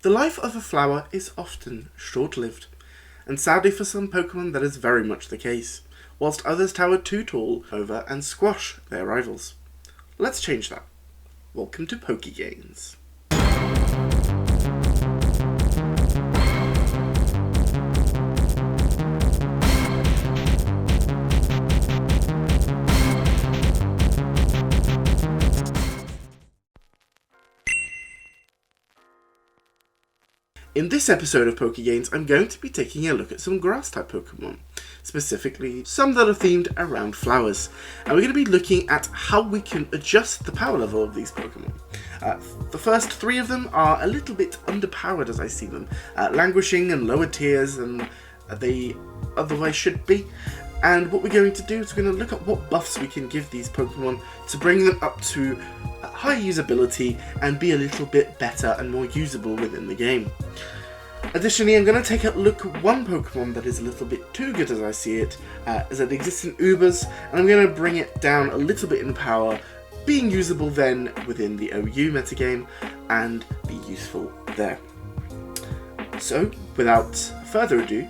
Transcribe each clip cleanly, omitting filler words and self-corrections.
The life of a flower is often short-lived, and sadly for some Pokemon that is very much the case, whilst others tower too tall over and squash their rivals. Let's change that. Welcome to Pokégains. In this episode of Pokégains, I'm going to be taking a look at some Grass-type Pokemon, specifically some that are themed around flowers, and we're going to be looking at how we can adjust the power level of these Pokemon. The first three of them are a little bit underpowered as I see them, languishing in lower tiers than they otherwise should be, and what we're going to do is we're going to look at what buffs we can give these Pokemon to bring them up to high usability and be a little bit better and more usable within the game. Additionally, I'm going to take a look at one Pokemon that is a little bit too good as I see it, as it exists in Ubers, and I'm going to bring it down a little bit in power, being usable then within the OU metagame, and be useful there. So, without further ado,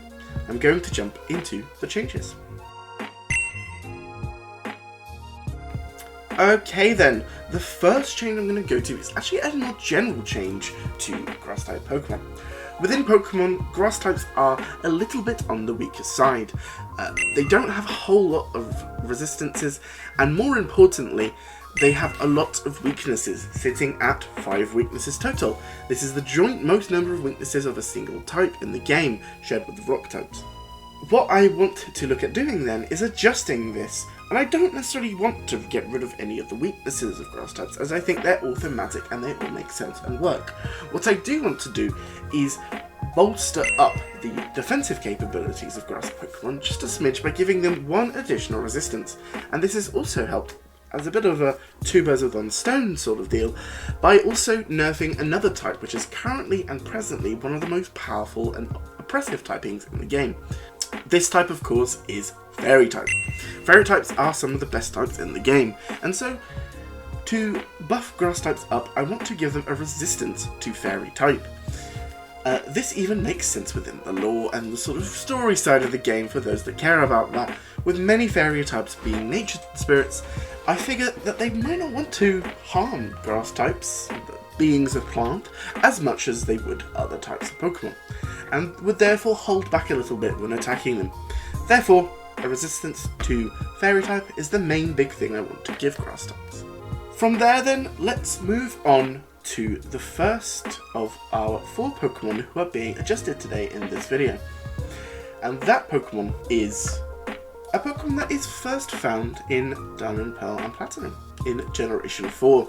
I'm going to jump into the changes. Okay then, the first change I'm going to go to is actually a more general change to Grass-type Pokemon. Within Pokemon, Grass types are a little bit on the weaker side. They don't have a whole lot of resistances, and more importantly, they have a lot of weaknesses, sitting at 5 weaknesses total. This is the joint most number of weaknesses of a single type in the game, shared with the rock types. What I want to look at doing then is adjusting this, and I don't necessarily want to get rid of any of the weaknesses of Grass types, as I think they're all thematic and they all make sense and work. What I do want to do is bolster up the defensive capabilities of Grass Pokemon just a smidge by giving them one additional resistance, and this is also helped as a bit of a two birds with one stone sort of deal by also nerfing another type which is currently and presently one of the most powerful and oppressive typings in the game. This type, of course, is Fairy type. Fairy types are some of the best types in the game, and so to buff Grass types up, I want to give them a resistance to Fairy type. This even makes sense within the lore and the sort of story side of the game for those that care about that. With many Fairy types being nature spirits, I figure that they might not want to harm Grass types, beings of plant, as much as they would other types of Pokemon, and would therefore hold back a little bit when attacking them. Therefore, a resistance to Fairy type is the main big thing I want to give Grass types. From there then, let's move on to the first of our 4 Pokemon who are being adjusted today in this video. And that Pokemon is a Pokemon that is first found in Diamond, Pearl and Platinum in Generation 4.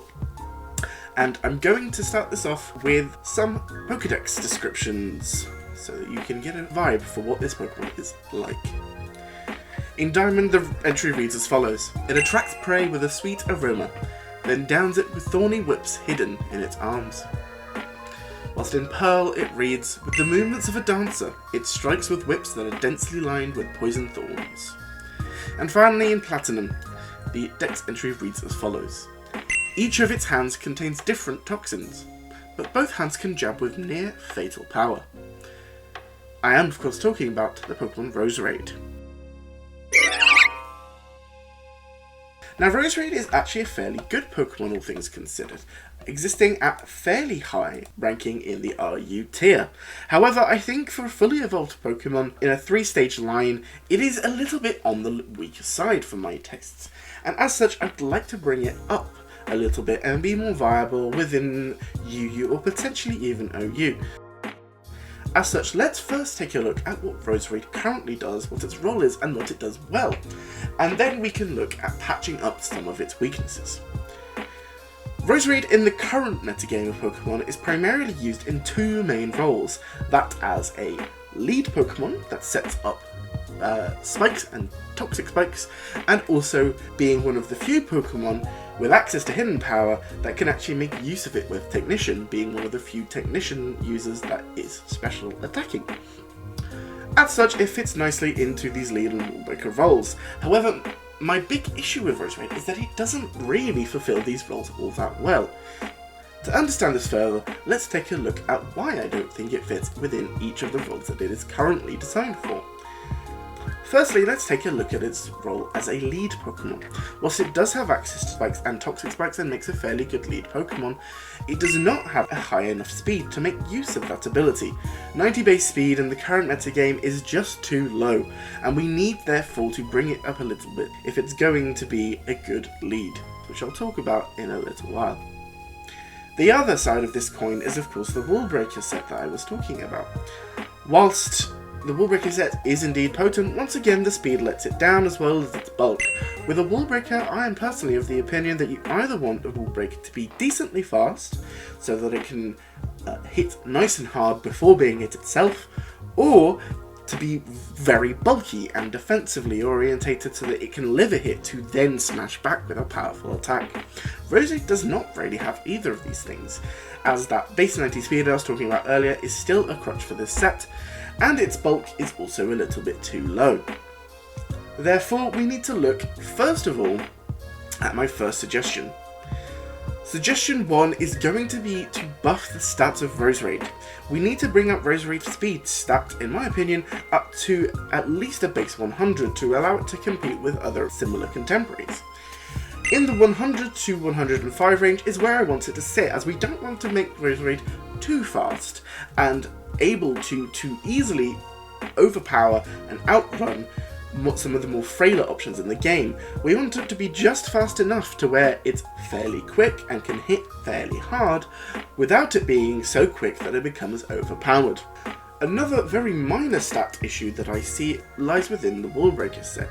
And I'm going to start this off with some Pokédex descriptions so that you can get a vibe for what this Pokemon is like. In Diamond, the entry reads as follows: it attracts prey with a sweet aroma, then downs it with thorny whips hidden in its arms. Whilst in Pearl it reads, with the movements of a dancer, it strikes with whips that are densely lined with poison thorns. And finally in Platinum, the Dex entry reads as follows: each of its hands contains different toxins, but both hands can jab with near fatal power. I am of course talking about the Pokemon Roserade. Now, Roserade is actually a fairly good Pokemon, all things considered, existing at fairly high ranking in the RU tier. However, I think for a fully evolved Pokemon in a 3-stage line, it is a little bit on the weaker side for my tastes, and as such I'd like to bring it up a little bit and be more viable within UU or potentially even OU. As such, let's first take a look at what Roserade currently does, what its role is, and what it does well, and then we can look at patching up some of its weaknesses. Roserade in the current metagame of Pokemon is primarily used in 2 main roles, that as a lead Pokemon that sets up spikes and toxic spikes, and also being one of the few Pokemon with access to hidden power that can actually make use of it with Technician, being one of the few Technician users that is special attacking. As such, it fits nicely into these lead and rule breaker roles. However, my big issue with Roserade is that it doesn't really fulfill these roles all that well. To understand this further, let's take a look at why I don't think it fits within each of the roles that it is currently designed for. Firstly, let's take a look at its role as a lead Pokemon. Whilst it does have access to spikes and toxic spikes and makes a fairly good lead Pokemon, it does not have a high enough speed to make use of that ability. 90 base speed in the current metagame is just too low, and we need therefore to bring it up a little bit if it's going to be a good lead, which I'll talk about in a little while. The other side of this coin is of course the Wall Breaker set that I was talking about. Whilst the Wall Breaker set is indeed potent, once again the speed lets it down as well as its bulk. With a Wall Breaker, I am personally of the opinion that you either want a Wall Breaker to be decently fast, so that it can hit nice and hard before being hit itself, or to be very bulky and defensively orientated so that it can live a hit to then smash back with a powerful attack. Roserade does not really have either of these things, as that base 90 speed I was talking about earlier is still a crutch for this set, and its bulk is also a little bit too low. Therefore, we need to look, first of all, at my first suggestion. Suggestion 1 is going to be to buff the stats of Roserade. We need to bring up Roserade's speed stat, in my opinion, up to at least a base 100 to allow it to compete with other similar contemporaries. In the 100 to 105 range is where I want it to sit, as we don't want to make Roserade too fast and able to easily overpower and outrun some of the more frailer options in the game. We want it to be just fast enough to where it's fairly quick and can hit fairly hard without it being so quick that it becomes overpowered. Another very minor stat issue that I see lies within the Wall Breaker set.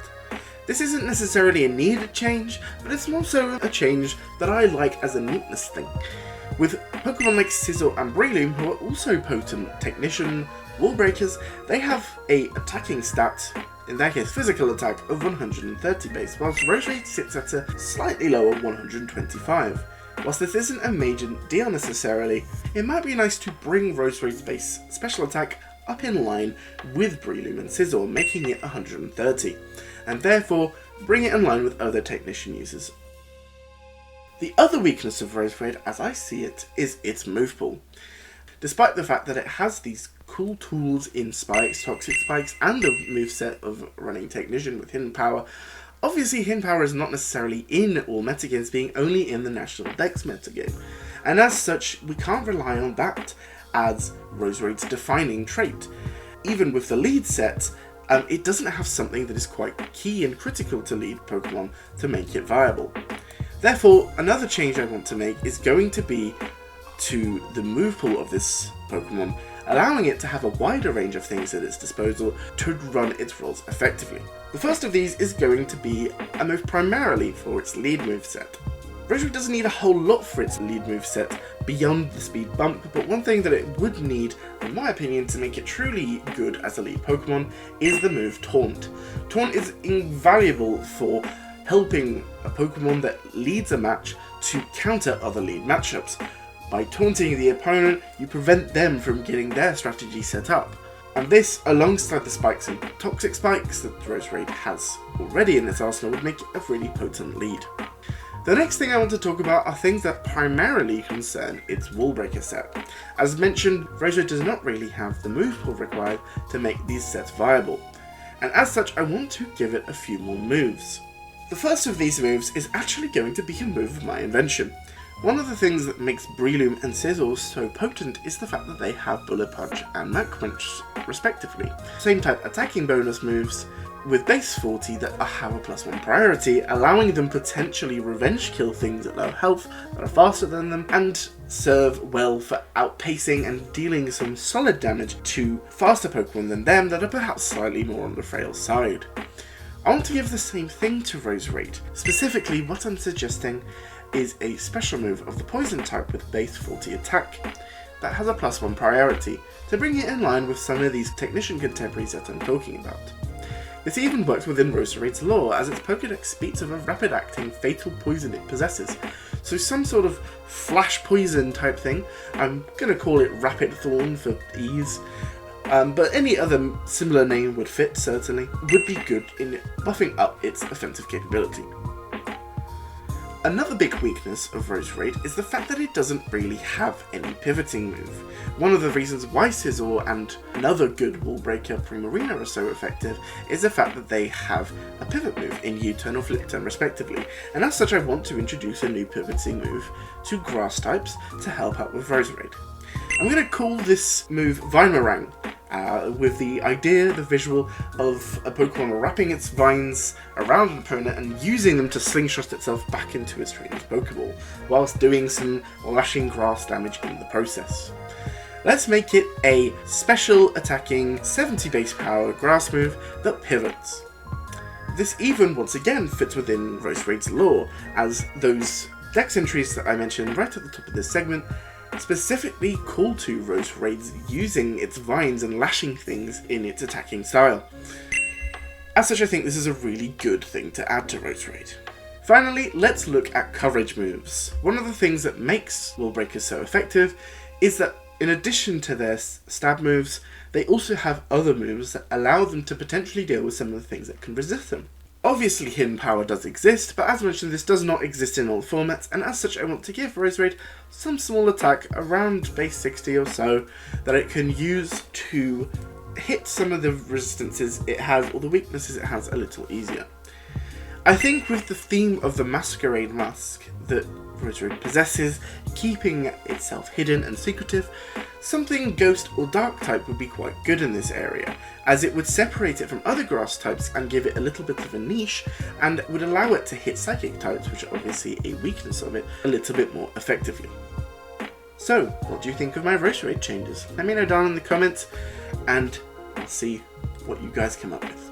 This isn't necessarily a needed change, but it's more so a change that I like as a neatness thing. With Pokemon like Sizzle and Breloom, who are also potent Technician Wall Breakers, they have a attacking stat, in that case physical attack, of 130 base, whilst Roserade sits at a slightly lower 125. Whilst this isn't a major deal necessarily, it might be nice to bring Roserade's base special attack up in line with Breloom and Sizzle, making it 130, and therefore bring it in line with other Technician users. The other weakness of Roserade, as I see it, is its move pool. Despite the fact that it has these cool tools in Spikes, Toxic Spikes, and the moveset of running Technician with Hidden Power, obviously Hidden Power is not necessarily in all metagames, being only in the National Dex metagame, and as such we can't rely on that as Roserade's defining trait. Even with the lead set, it doesn't have something that is quite key and critical to lead Pokemon to make it viable. Therefore, another change I want to make is going to be to the move pool of this Pokemon, allowing it to have a wider range of things at its disposal to run its roles effectively. The first of these is going to be a move primarily for its lead moveset. Roserade doesn't need a whole lot for its lead moveset beyond the speed bump, but one thing that it would need, in my opinion, to make it truly good as a lead Pokemon is the move Taunt. Taunt is invaluable for helping a Pokemon that leads a match to counter other lead matchups. By taunting the opponent, you prevent them from getting their strategy set up. And this, alongside the spikes and toxic spikes that Roserade has already in its arsenal, would make it a really potent lead. The next thing I want to talk about are things that primarily concern its Wall Breaker set. As mentioned, Roserade does not really have the move pool required to make these sets viable, and as such I want to give it a few more moves. The first of these moves is actually going to be a move of my invention. One of the things that makes Breloom and Sizzle so potent is the fact that they have Bullet Punch and Mach Punch respectively. Same type attacking bonus moves with base 40 that have a +1 priority, allowing them potentially revenge kill things at low health that are faster than them and serve well for outpacing and dealing some solid damage to faster Pokemon than them that are perhaps slightly more on the frail side. I want to give the same thing to Roserade. Specifically, what I'm suggesting is a special move of the Poison type with base 40 attack that has a +1 priority to bring it in line with some of these Technician contemporaries that I'm talking about. This even works within Roserade's lore, as its Pokédex speaks of a rapid acting fatal poison it possesses. So some sort of flash poison type thing. I'm going to call it Rapid Thorn for ease. But any other similar name would fit, certainly, would be good in buffing up its offensive capability. Another big weakness of Roserade is the fact that it doesn't really have any pivoting move. One of the reasons why Scizor and another good Wall Breaker Primarina are so effective is the fact that they have a pivot move in U-turn or flip turn respectively, and as such I want to introduce a new pivoting move to grass types to help out with Roserade. I'm going to call this move Vinemarang, with the idea, the visual of a Pokemon wrapping its vines around an opponent and using them to slingshot itself back into its trainer's Pokeball, whilst doing some lashing grass damage in the process. Let's make it a special attacking 70 base power grass move that pivots. This even, once again, fits within Roserade's lore, as those dex entries that I mentioned right at the top of this segment specifically call to Roserade's using its vines and lashing things in its attacking style. As such, I think this is a really good thing to add to Roserade. Finally, let's look at coverage moves. One of the things that makes Wall Breakers so effective is that in addition to their stab moves, they also have other moves that allow them to potentially deal with some of the things that can resist them. Obviously hidden power does exist, but as mentioned this does not exist in all formats, and as such I want to give Roserade some small attack around base 60 or so that it can use to hit some of the resistances it has or the weaknesses it has a little easier. I think with the theme of the Masquerade Mask that Roserade possesses, keeping itself hidden and secretive, something Ghost or Dark type would be quite good in this area, as it would separate it from other grass types and give it a little bit of a niche, and would allow it to hit Psychic types, which are obviously a weakness of it, a little bit more effectively. So, what do you think of my Roserade changes? Let me know down in the comments, and I'll see what you guys come up with.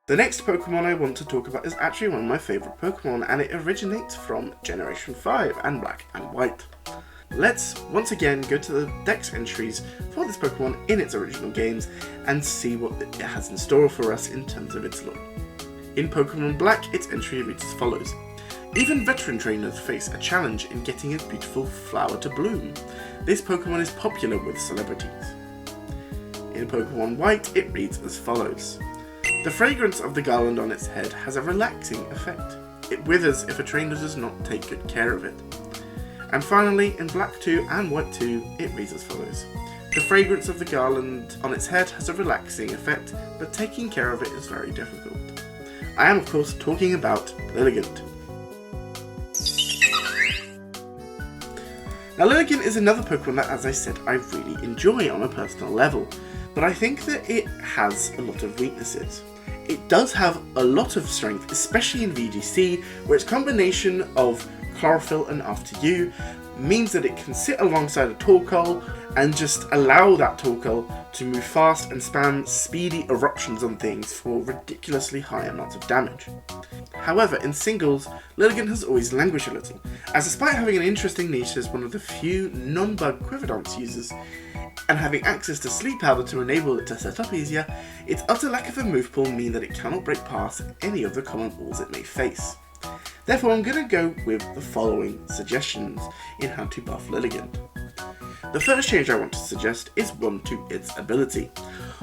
The next Pokemon I want to talk about is actually one of my favourite Pokemon, and it originates from Generation 5 and Black and White. Let's once again go to the dex entries for this Pokemon in its original games and see what it has in store for us in terms of its lore. In Pokemon Black, its entry reads as follows. Even veteran trainers face a challenge in getting a beautiful flower to bloom. This Pokemon is popular with celebrities. In Pokemon White, it reads as follows. The fragrance of the garland on its head has a relaxing effect. It withers if a trainer does not take good care of it. And finally, in Black 2 and White 2, it reads as follows. The fragrance of the garland on its head has a relaxing effect, but taking care of it is very difficult. I am of course talking about Lilligant. Now Lilligant is another Pokemon that, as I said, I really enjoy on a personal level, but I think that it has a lot of weaknesses. It does have a lot of strength, especially in VGC, where its combination of Chlorophyll and After You means that it can sit alongside a Torkoal and just allow that Torkoal to move fast and spam speedy eruptions on things for ridiculously high amounts of damage. However, in singles, Lilligant has always languished a little, as despite having an interesting niche as one of the few non-bug Quiverance users, and having access to Sleep Powder to enable it to set up easier, its utter lack of a move pool mean that it cannot break past any of the common walls it may face. Therefore I'm going to go with the following suggestions in how to buff Lilligant. The first change I want to suggest is one to its ability.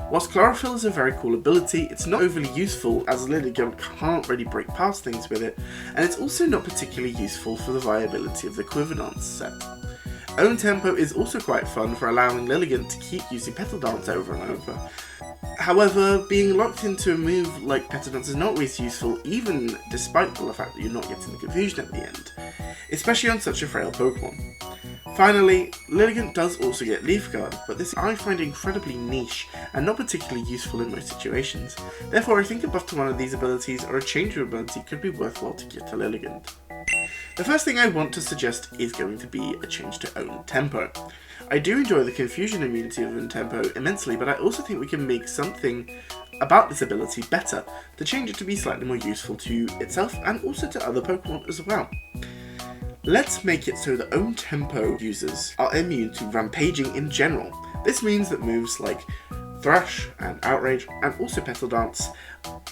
Whilst Chlorophyll is a very cool ability, it's not overly useful as Lilligant can't really break past things with it, and it's also not particularly useful for the viability of the Quiver Dance set. Own Tempo is also quite fun for allowing Lilligant to keep using Petal Dance over and over. However, being locked into a move like Petal Dance is not always useful, even despite the fact that you're not getting the confusion at the end, especially on such a frail Pokemon. Finally, Lilligant does also get Leaf Guard, but this I find incredibly niche and not particularly useful in most situations. Therefore I think a buff to one of these abilities or a change of ability could be worthwhile to get to Lilligant. The first thing I want to suggest is going to be a change to Own Tempo. I do enjoy the confusion immunity of Own Tempo immensely, but I also think we can make something about this ability better to change it to be slightly more useful to itself and also to other Pokemon as well. Let's make it so that Own Tempo users are immune to Rampaging in general. This means that moves like Thrash and Outrage and also Petal Dance,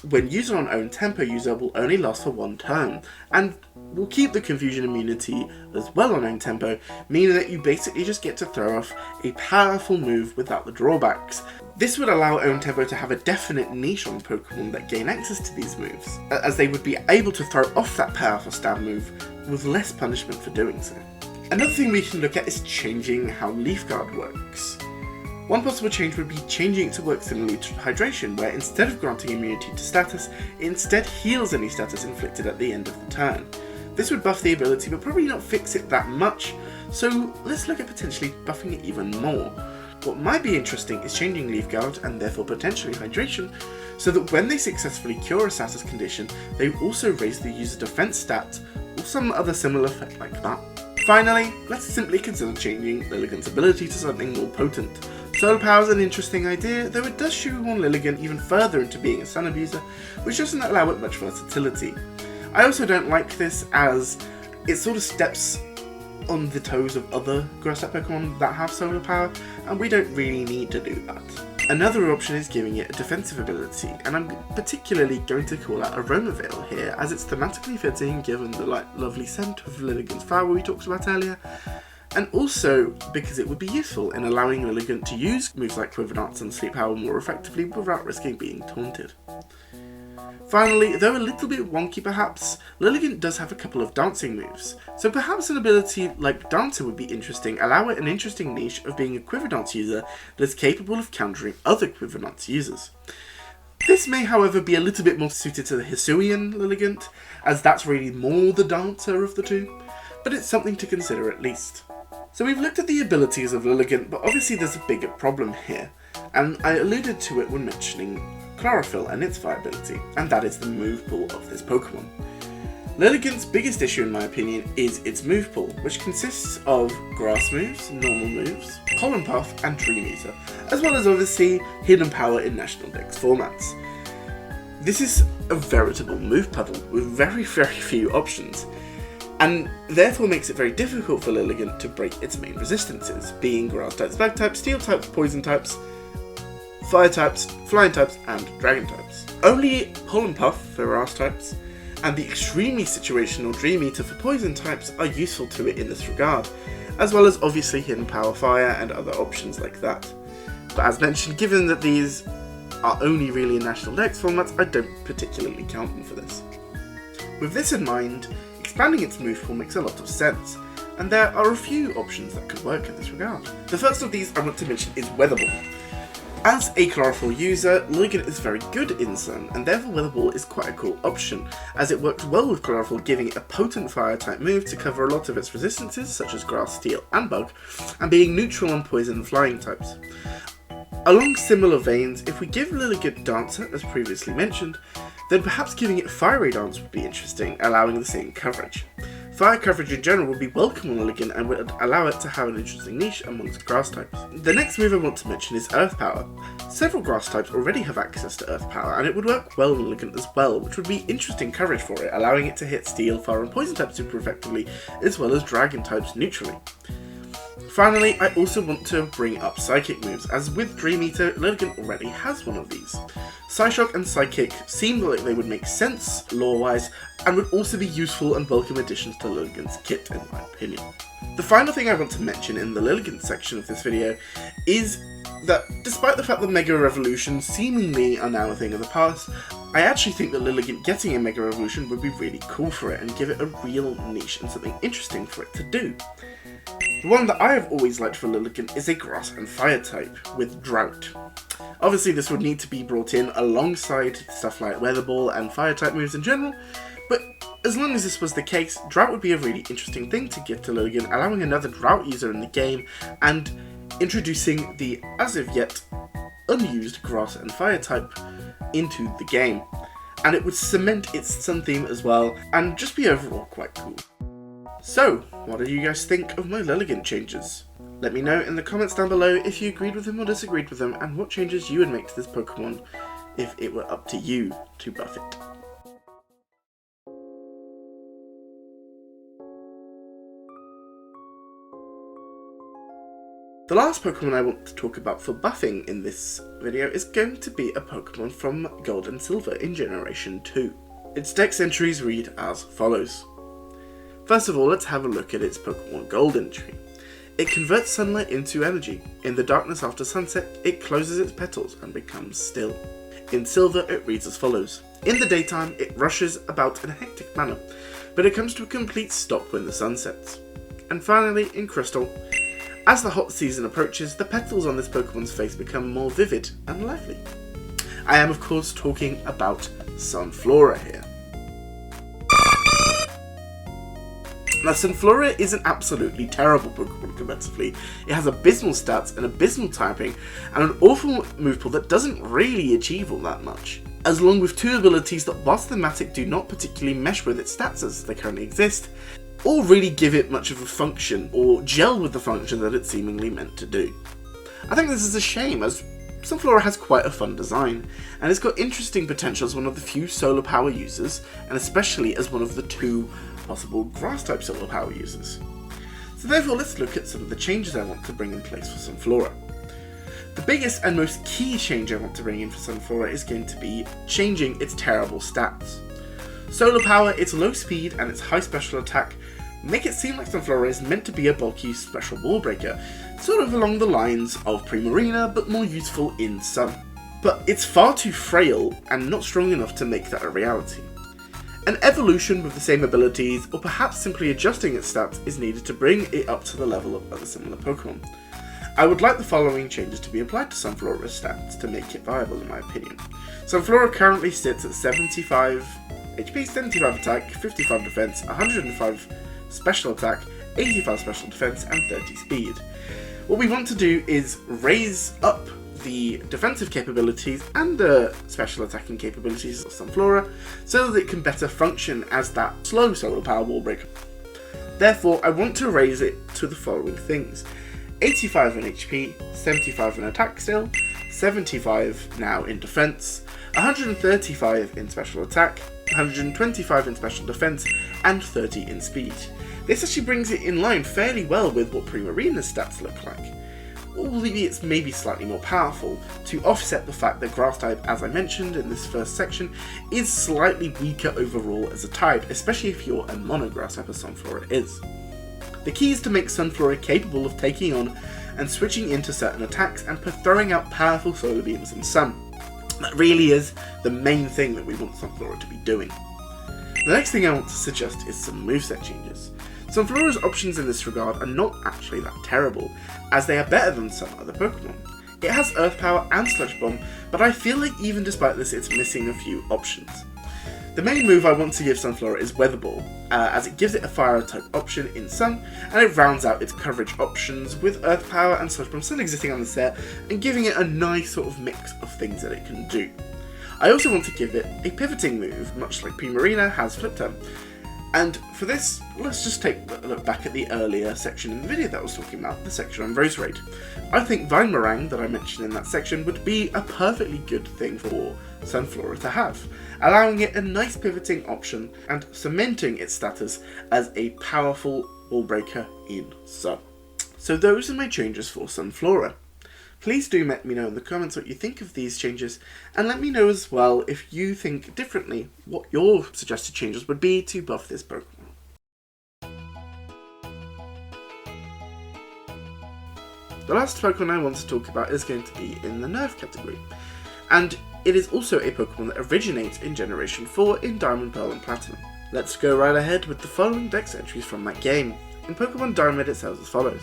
when used on Own Tempo user, will only last for one turn, and will keep the confusion immunity as well on Own Tempo, meaning that you basically just get to throw off a powerful move without the drawbacks. This would allow Own Tempo to have a definite niche on Pokemon that gain access to these moves, as they would be able to throw off that powerful stab move with less punishment for doing so. Another thing we can look at is changing how Leaf Guard works. One possible change would be changing it to work similarly to Hydration, where instead of granting immunity to status, it instead heals any status inflicted at the end of the turn. This would buff the ability but probably not fix it that much, so let's look at potentially buffing it even more. What might be interesting is changing Leaf Guard, and therefore potentially Hydration, so that when they successfully cure a status condition, they also raise the user defense stat, or some other similar effect like that. Finally, let's simply consider changing Lilligant's ability to something more potent. Solar Power is an interesting idea, though it does shoehorn Lilligant even further into being a Sun Abuser, which doesn't allow it much versatility. I also don't like this, as it sort of steps on the toes of other Grass-type Pokemon that have Solar Power, and we don't really need to do that. Another option is giving it a defensive ability, and I'm particularly going to call out Aroma Veil here, as it's thematically fitting given the lovely scent of Lilligant's flower we talked about earlier, and also because it would be useful in allowing Lilligant to use moves like Quiver Dance and Sleep Power more effectively without risking being taunted. Finally, though a little bit wonky perhaps, Lilligant does have a couple of dancing moves, so perhaps an ability like Dancer would be interesting, allow it an interesting niche of being a Quiver Dance user that is capable of countering other Quiver Dance users. This may however be a little bit more suited to the Hisuian Lilligant, as that's really more the dancer of the two, but it's something to consider at least. So we've looked at the abilities of Lilligant, but obviously there's a bigger problem here, and I alluded to it when mentioning Chlorophyll and its viability, and that is the move pool of this Pokemon. Lilligant's biggest issue in my opinion is its move pool, which consists of Grass moves, Normal moves, Pollen Puff and Dream Eater, as well as obviously Hidden Power in National Dex formats. This is a veritable move puddle with very few options, and therefore makes it very difficult for Lilligant to break its main resistances, being Grass types, Bug types, Steel types, Poison types, Fire types, Flying types, and Dragon types. Only Pollen Puff for Grass types, and the extremely situational Dream Eater for Poison types are useful to it in this regard, as well as obviously Hidden Power Fire and other options like that. But as mentioned, given that these are only really in National Dex formats, I don't particularly count them for this. With this in mind, expanding its move pool makes a lot of sense, and there are a few options that could work in this regard. The first of these I want to mention is Weather Ball. As a Chlorophyll user, Lilligant is very good in Sun, and therefore Weather Ball is quite a cool option, as it works well with Chlorophyll, giving it a potent fire type move to cover a lot of its resistances, such as Grass, Steel and Bug, and being neutral on Poison and Flying types. Along similar veins, if we give Lilligant Dancer, as previously mentioned, then perhaps giving it Fiery Dance would be interesting, allowing the same coverage. Fire coverage in general would be welcome on Lilligant and would allow it to have an interesting niche amongst Grass types. The next move I want to mention is Earth Power. Several Grass types already have access to Earth Power, and it would work well on Lilligant as well, which would be interesting coverage for it, allowing it to hit Steel, Fire and Poison types super effectively, as well as Dragon types neutrally. Finally, I also want to bring up Psychic moves, as with Dream Eater, Lilligant already has one of these. Psyshock and Psychic seem like they would make sense lore-wise, and would also be useful and welcome additions to Lilligant's kit in my opinion. The final thing I want to mention in the Lilligant section of this video is that despite the fact that Mega Revolutions seemingly are now a thing of the past, I actually think that Lilligant getting a Mega Revolution would be really cool for it and give it a real niche and something interesting for it to do. The one that I have always liked for Lilligant is a Grass and Fire type, with Drought. Obviously this would need to be brought in alongside stuff like Weather Ball and Fire type moves in general, but as long as this was the case, Drought would be a really interesting thing to give to Lilligant, allowing another Drought user in the game, and introducing the as of yet unused Grass and Fire type into the game. And it would cement its Sun theme as well, and just be overall quite cool. So, what do you guys think of my Lilligant changes? Let me know in the comments down below if you agreed with them or disagreed with them, and what changes you would make to this Pokemon if it were up to you to buff it. The last Pokemon I want to talk about for buffing in this video is going to be a Pokemon from Gold and Silver in Generation 2. Its dex entries read as follows. First of all, let's have a look at its Pokemon Gold entry. It converts sunlight into energy. In the darkness after sunset, it closes its petals and becomes still. In silver, it reads as follows. In the daytime, it rushes about in a hectic manner, but it comes to a complete stop when the sun sets. And finally, in crystal, as the hot season approaches, the petals on this Pokemon's face become more vivid and lively. I am of course talking about Sunflora here. Now, Sunflora is an absolutely terrible Pokemon competitively. It has abysmal stats, an abysmal typing, and an awful move pool that doesn't really achieve all that much. Along with two abilities that, whilst thematic, do not particularly mesh with its stats as they currently exist, or really give it much of a function, or gel with the function that it's seemingly meant to do. I think this is a shame, as Sunflora has quite a fun design, and it's got interesting potential as one of the few solar power users, and especially as one of the two possible grass-type solar power users. So therefore, let's look at some of the changes I want to bring in place for Sunflora. The biggest and most key change I want to bring in for Sunflora is going to be changing its terrible stats. Solar power, its low speed, and its high special attack make it seem like Sunflora is meant to be a bulky special wall breaker, sort of along the lines of Primarina, but more useful in Sun. But it's far too frail and not strong enough to make that a reality. An evolution with the same abilities, or perhaps simply adjusting its stats, is needed to bring it up to the level of other similar Pokemon. I would like the following changes to be applied to Sunflora's stats to make it viable in my opinion. Sunflora currently sits at 75 HP, 75 attack, 55 defense, 105 special attack, 85 special defense, and 30 speed. What we want to do is raise up the defensive capabilities and the special attacking capabilities of Sunflora so that it can better function as that slow solar power wall breaker. Therefore, I want to raise it to the following things: 85 in HP, 75 in attack still, 75 now in defense, 135 in special attack, 125 in special defense, and 30 in speed. This actually brings it in line fairly well with what Primarina's stats look like, albeit it's maybe slightly more powerful, to offset the fact that Grass type, as I mentioned in this first section, is slightly weaker overall as a type, especially if you're a mono Grass type as Sunflora is. The key is to make Sunflora capable of taking on and switching into certain attacks and throwing out powerful solar beams in Sun. That really is the main thing that we want Sunflora to be doing. The next thing I want to suggest is some moveset changes. Sunflora's options in this regard are not actually that terrible, as they are better than some other Pokemon. It has Earth Power and Sludge Bomb, but I feel like even despite this it's missing a few options. The main move I want to give Sunflora is Weather Ball, as it gives it a fire type option in Sun, and it rounds out its coverage options with Earth Power and Sludge Bomb still existing on the set, and giving it a nice sort of mix of things that it can do. I also want to give it a pivoting move, much like Primarina has Flip Turn. And for this, let's just take a look back at the earlier section in the video that I was talking about, the section on Roserade. I think Vine Meringue that I mentioned in that section would be a perfectly good thing for Sunflora to have, allowing it a nice pivoting option and cementing its status as a powerful wall breaker in Sun. So those are my changes for Sunflora. Please do let me know in the comments what you think of these changes, and let me know as well if you think differently what your suggested changes would be to buff this Pokemon. The last Pokemon I want to talk about is going to be in the nerf category, and it is also a Pokemon that originates in Generation 4 in Diamond, Pearl and Platinum. Let's go right ahead with the following dex entries from that game. In Pokemon Diamond it says as follows.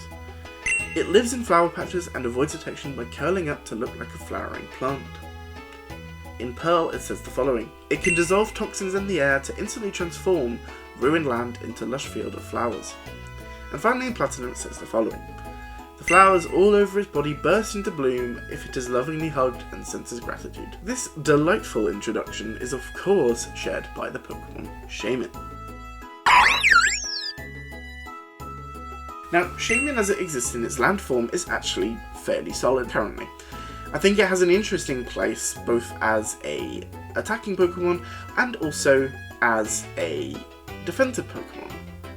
It lives in flower patches and avoids detection by curling up to look like a flowering plant. In Pearl it says the following. It can dissolve toxins in the air to instantly transform ruined land into lush field of flowers. And finally in Platinum it says the following. The flowers all over its body burst into bloom if it is lovingly hugged and senses gratitude. This delightful introduction is of course shared by the Pokémon Shaymin. Now, Shaymin as it exists in its land form is actually fairly solid currently. I think it has an interesting place both as a attacking Pokemon and also as a defensive Pokemon,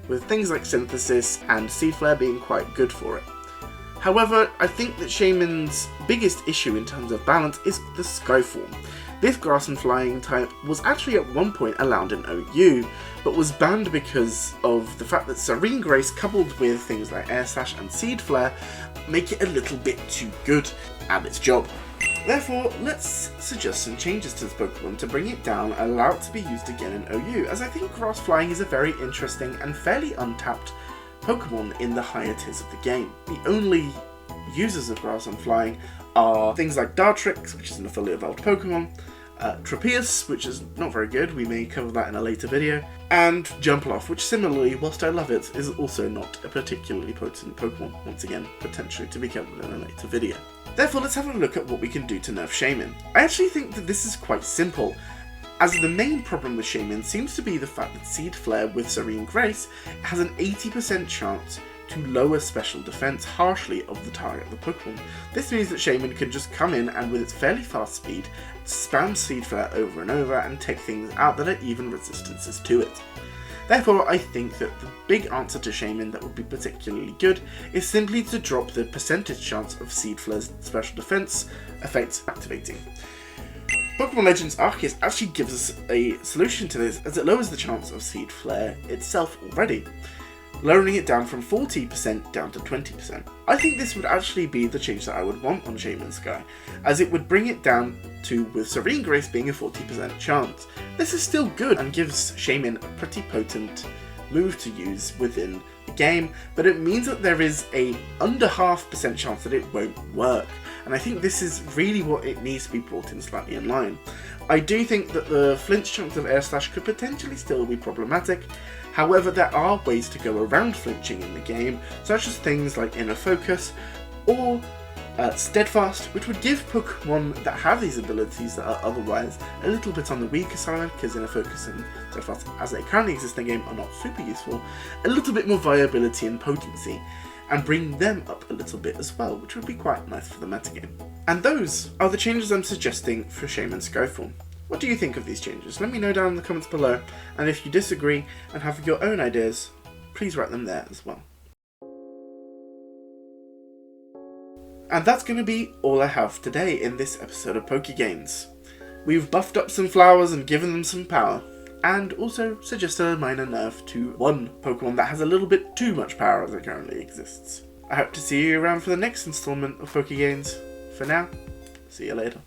with things like Synthesis and Seed Flare being quite good for it. However, I think that Shaymin's biggest issue in terms of balance is the Sky form. This grass and flying type was actually at one point allowed in OU, but was banned because of the fact that Serene Grace coupled with things like Air Slash and Seed Flare make it a little bit too good at its job. Therefore, let's suggest some changes to this Pokemon to bring it down and allow it to be used again in OU, as I think Grass Flying is a very interesting and fairly untapped Pokemon in the higher tiers of the game. The only users of Grass and Flying are things like Dartrix, which is an fully evolved Pokemon, Tropius, which is not very good, we may cover that in a later video, and Jumpluff, which similarly, whilst I love it, is also not a particularly potent Pokemon, once again, potentially to be covered in a later video. Therefore, let's have a look at what we can do to nerf Shaymin. I actually think that this is quite simple, as the main problem with Shaymin seems to be the fact that Seed Flare with Serene Grace has an 80% chance to lower special defense harshly of the target of the Pokemon. This means that Shaymin can just come in and with its fairly fast speed, spam Seed Flare over and over and take things out that are even resistances to it. Therefore, I think that the big answer to Shaymin that would be particularly good is simply to drop the percentage chance of Seed Flare's special defense effects activating. Pokemon Legends Arceus actually gives us a solution to this, as it lowers the chance of Seed Flare itself already, lowering it down from 40% down to 20%. I think this would actually be the change that I would want on Shaymin-Sky, as it would bring it down to, with Serene Grace being a 40% chance. This is still good and gives Shaymin a pretty potent move to use within the game, but it means that there is a under 0.5% chance that it won't work, and I think this is really what it needs to be brought in slightly in line. I do think that the flinch chunks of Air Slash could potentially still be problematic. However, there are ways to go around flinching in the game, such as things like Inner Focus or Steadfast, which would give Pokemon that have these abilities that are otherwise a little bit on the weaker side, because Inner Focus and Steadfast as they currently exist in the game are not super useful, a little bit more viability and potency, and bring them up a little bit as well, which would be quite nice for the metagame. And those are the changes I'm suggesting for Shaymin-Sky form. What do you think of these changes? Let me know down in the comments below, and if you disagree and have your own ideas, please write them there as well. And that's going to be all I have today in this episode of Pokégains. We've buffed up some flowers and given them some power, and also suggested a minor nerf to one Pokemon that has a little bit too much power as it currently exists. I hope to see you around for the next installment of Pokégains. For now, see you later.